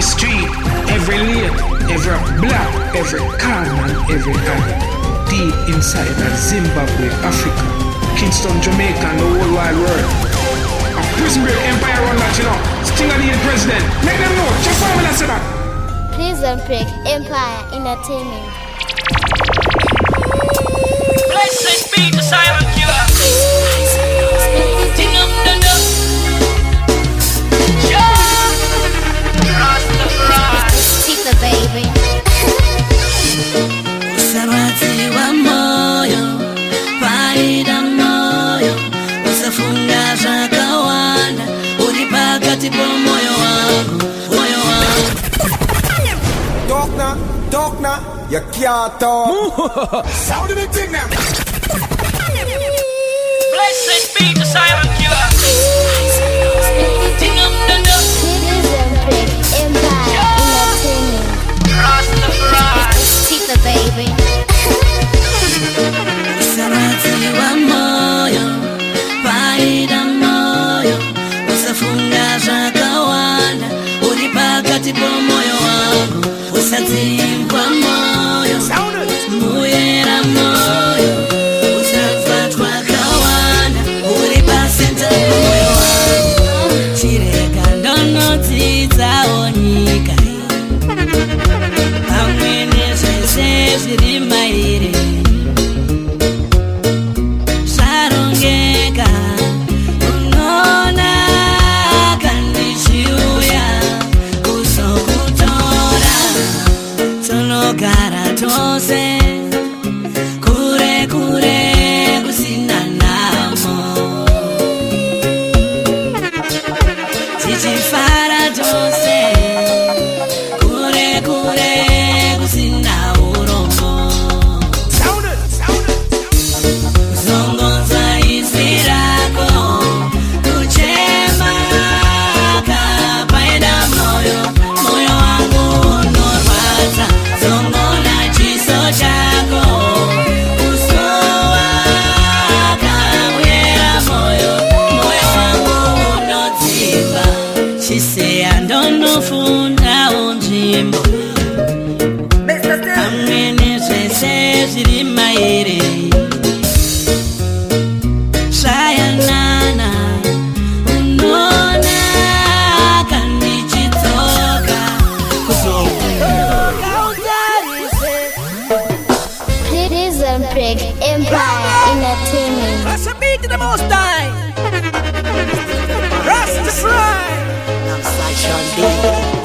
street, every lane, every block, every corner and every alley. Deep inside of Zimbabwe, Africa, Kingston, Jamaica and the whole wide world. A prison break empire run that, you know. Stinger the president. Make them know. Just for me that say that. Prison break empire entertainment. Blessed be the silent killer. Ting up the dub. Rastafari. Tita baby. Usarati wa moyo, faida moyo, usafunga zakawana, ulipakati po moyo wangu, moyo wangu. Talk now, you can't talk. Sound of the thing now. Blessed be the silent killer. Ting up the dub. Prison break empire entertainment. Rastafari. Tita baby. Usarati wa moyo, faida moyo, usafunga zakawana, ulipakati po moyo wangu, usazimbwa moyo, muyera moyo, usafatwa kawana, ulipasenta moyo wangu, chireka ndono titaonyika, amwene zvese zviri mairi, zvarongeka, unoona kandichiuya kuzokutora, tonogara tose kure kure kusina namo, tichifara tose kure kure kusina urombo, zongoza izwi rako kuchema kapaenda moyo, moyo wangu unorwadza, zongona chiso chako usowa kamuyera moyo, moyo wangu unodzimba, chiseya ndonofunda unzvimbo, amwene zvese zviri mairi, zvayanana, unoona kandichidzoka kuzokunoka utarise. Prison break empire entertainment. Blessed be to the Most High. Rastafari. I'm such a deep.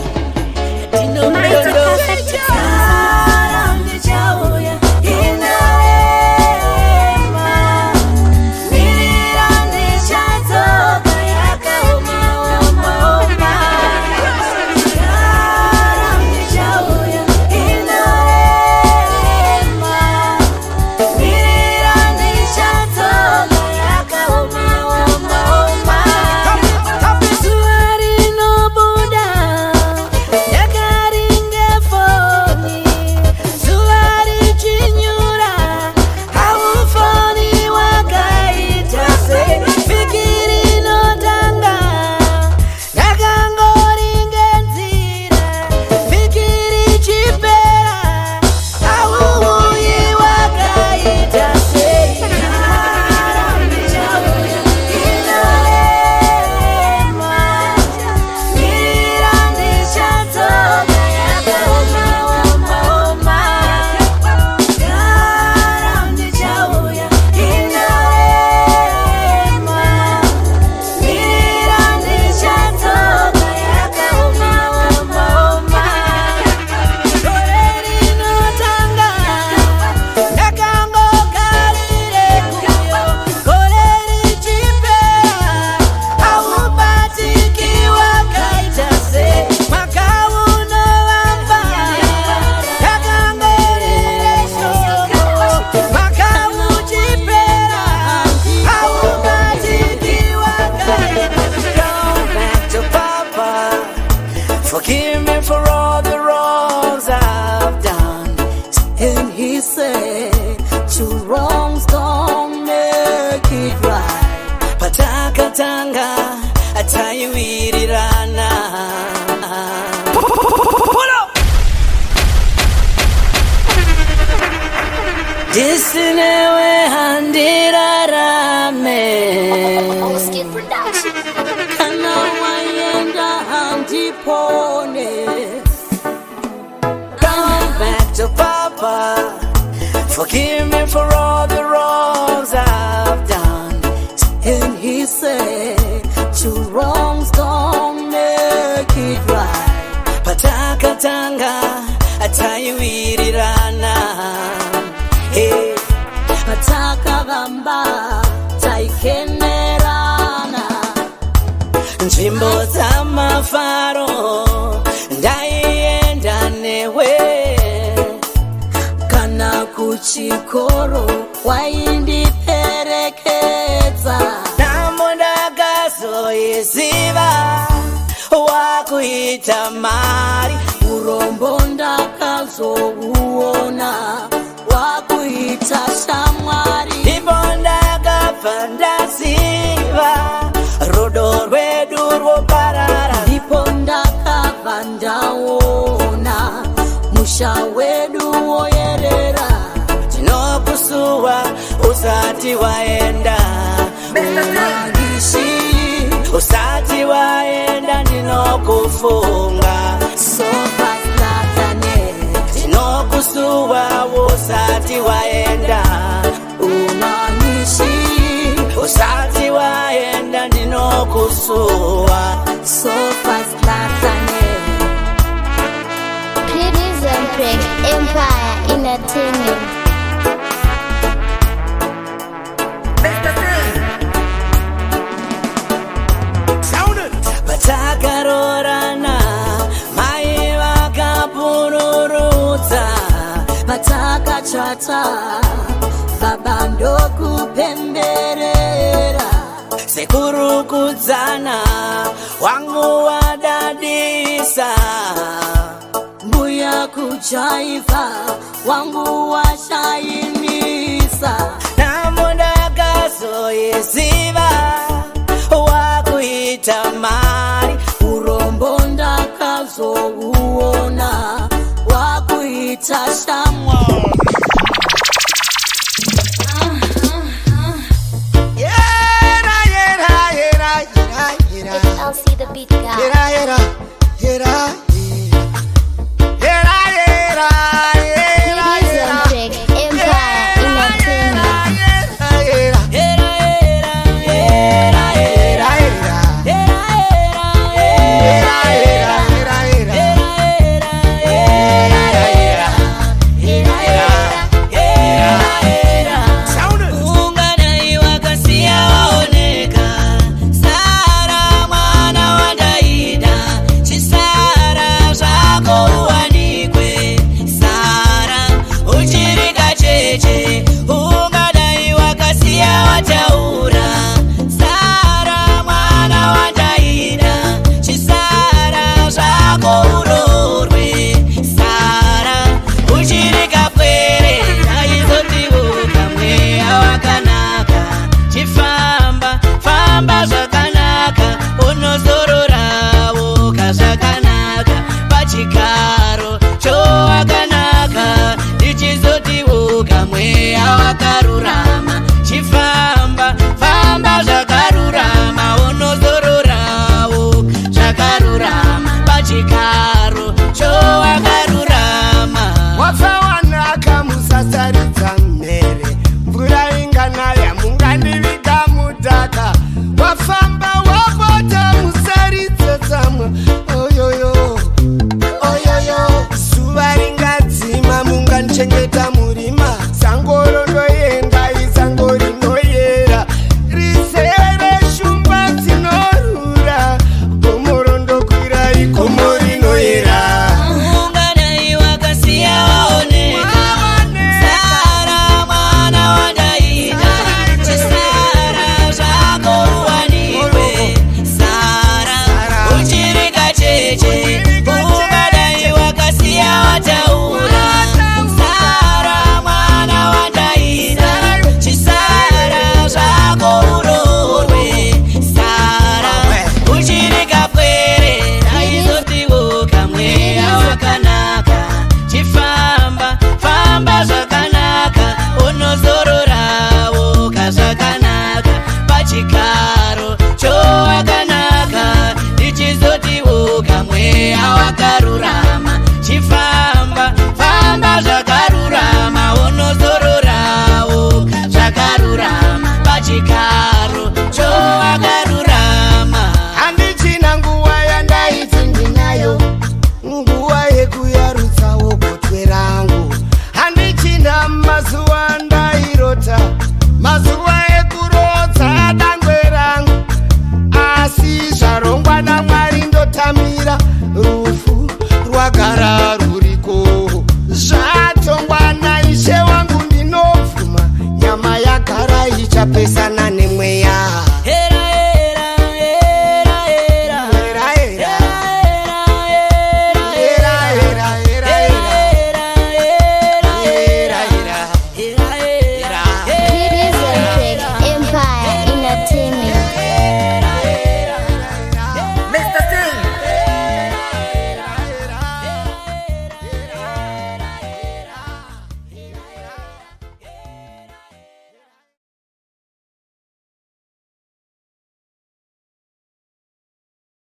forgive me for all the wrongs I've done. And he said, two wrongs don't make it right. Patakatanga atayiwirirana, hey. Patakavamba taikenerana. Nzvimbo dzamafaro ndaienda newe, kana kuchikoro waindiperekedza. Namo ndakazoiziva wakuita mari, urombo ndakazouona wakuita shamwari. Ndipo ndakabva ndaziva rudo rwedu rwoparara. Ndipo ndakabva ndaona musha wedu woyerera. Tinokusuwa usati waenda, umanishi usati waenda, ndinokufunga sopaslatane. Tinokusuwa usati waenda, umanishi usati waenda, ndinokusuwa sopaslatane. Prison Break Empire Entertainment. Patakarorana mai vakapururudza, patakachata baba ndokupemberera. Sekurukudzana wangu wadadisa, mbuya kujaivha wangu washaimisa. Namo ndakazoiziva wakuita mari, urombo ndakazouona wakuita shamwari. It's LC the Beat Guy. Prison Break Empire Entertainment. pesa